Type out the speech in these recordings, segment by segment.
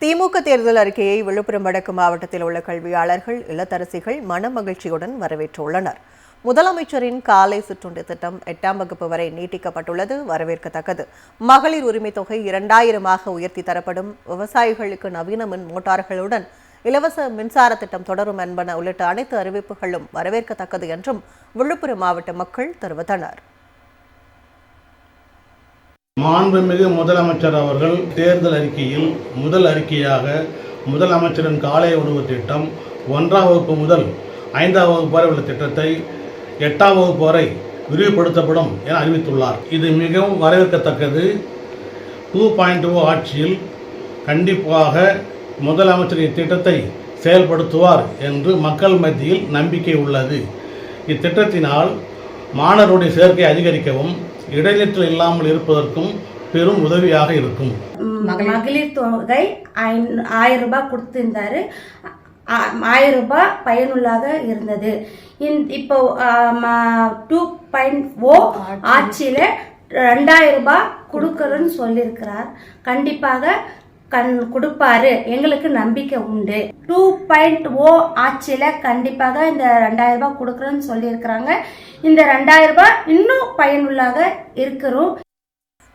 திமுக தேர்தல் அறிக்கையை விழுப்புரம் வடக்கு மாவட்டத்தில் உள்ள கல்வியாளர்கள், இல்லத்தரசிகள் மனமகிழ்ச்சியுடன் வரவேற்றுள்ளனர். முதலமைச்சரின் காலை சிற்றுண்டி திட்டம் 8ஆம் வகுப்பு வரை நீட்டிக்கப்பட்டுள்ளது வரவேற்கத்தக்கது. மகளிர் உரிமை தொகை 2000 உயர்த்தி தரப்படும். விவசாயிகளுக்கு நவீன மின் மோட்டார்களுடன் இலவச மின்சார திட்டம் தொடரும் என்பன உள்ளிட்ட அனைத்து அறிவிப்புகளும் வரவேற்கத்தக்கது என்றும் விழுப்புரம் மாவட்ட மக்கள் தெரிவித்தனர். மாண்புமிகு முதலமைச்சர் அவர்கள் தேர்தல் அறிக்கையில் முதல் அறிக்கையாக முதலமைச்சரின் காலை உணவு திட்டம் 1ஆம் வகுப்பு முதல் 5ஆம் வகுப்பு வரை உள்ள திட்டத்தை 8ஆம் வகுப்பு வரை விரிவுபடுத்தப்படும் என அறிவித்துள்ளார். இது மிகவும் வரவேற்கத்தக்கது. 2.0 ஆட்சியில் கண்டிப்பாக முதலமைச்சர் இத்திட்டத்தை செயல்படுத்துவார் என்று மக்கள் மத்தியில் நம்பிக்கை உள்ளது. இத்திட்டத்தினால் மாணவருடைய சேர்க்கை அதிகரிக்கவும், இடைநிற்றல் இல்லாமல் இருப்பதற்கும் பெரும் உதவியாக இருக்கும். மகளிர் தொகை 1000 ரூபாய் கொடுத்திருந்தாரு. 1000 ரூபாய் பயனுள்ளாக இருந்தது. இப்போ 2.0 ஆட்சியில 2000 ரூபாய் கொடுக்கறன்னு சொல்லியிருக்கிறார். கண்டிப்பாக கொடுப்பாரு, எங்களுக்கு நம்பிக்கை உண்டு. 2.0 ஆட்சியில கண்டிப்பாக இந்த 2000 ரூபாய் கொடுக்கறன்னு சொல்லியிருக்கிறாங்க. இந்த 2000 ரூபாய் இன்னும் பயனுள்ளாக இருக்கிறோம்.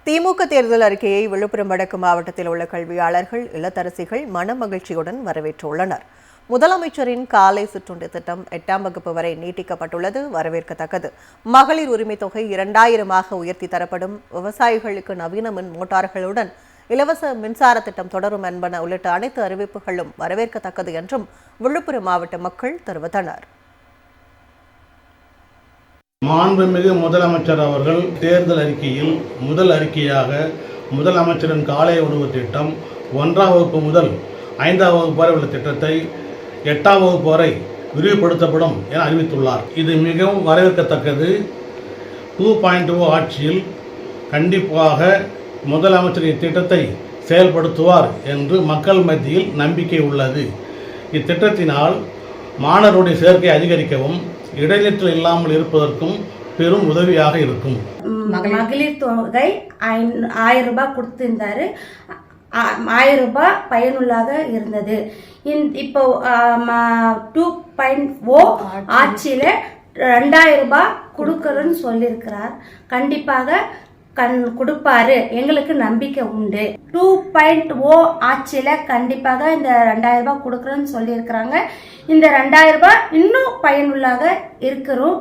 திமுக தேர்தல் அறிக்கையை விழுப்புரம் வடக்கு மாவட்டத்தில் உள்ள கல்வியாளர்கள், இல்லத்தரசிகள் மனமகிழ்ச்சியுடன் வரவேற்றுள்ளனர். முதலமைச்சரின் காலை சிற்றுண்டி திட்டம் 8ஆம் வகுப்பு வரை நீட்டிக்கப்பட்டுள்ளது வரவேற்கத்தக்கது. மகளிர் உரிமை தொகை 2000 உயர்த்தி தரப்படும். விவசாயிகளுக்கு நவீன மின் மோட்டார்களுடன் இலவச மின்சார திட்டம் தொடரும் என்பன உள்ளிட்ட அனைத்து அறிவிப்புகளும் வரவேற்கத்தக்கது என்றும் விழுப்புரம் மாவட்ட மக்கள் தெரிவித்தனர். மாண்புமிகு முதலமைச்சர் அவர்கள் தேர்தல் அறிக்கையில் முதல் அறிக்கையாக முதலமைச்சரின் காலை உணவு திட்டம் 1ஆம் வகுப்பு முதல் 5ஆம் வகுப்பு வரை உள்ள திட்டத்தை 8ஆம் வகுப்பு வரை விரிவுபடுத்தப்படும் என அறிவித்துள்ளார். இது மிகவும் வரவேற்கத்தக்கது. 2.0 ஆட்சியில் கண்டிப்பாக முதலமைச்சர் இத்திட்டத்தை செயல்படுத்துவார் என்று மக்கள் மத்தியில் நம்பிக்கை உள்ளது. இத்திட்டத்தினால் மாணவருடைய சேர்க்கை அதிகரிக்கவும், இடைநிற்றல் இல்லாமல் இருப்பதற்கும் பெரும் உதவியாக இருக்கும். மகளிர் தொகை 1000 ரூபாய் கொடுத்திருந்தாரு. 1000 ரூபாய் பயனுள்ளாக இருந்தது. இப்போ 2.0 ஆட்சியில 2000 ரூபாய் கொடுக்கறன்னு சொல்லியிருக்கிறார். கண்டிப்பாக கொடுப்பாரு, எங்களுக்கு நம்பிக்கை உண்டு. 2.0 ஆட்சியில கண்டிப்பாக இந்த 2000 ரூபாய் கொடுக்கறன்னு சொல்லியிருக்கிறாங்க. இந்த 2000 ரூபாய் இன்னும் பயனுள்ளாக இருக்கிறோம்.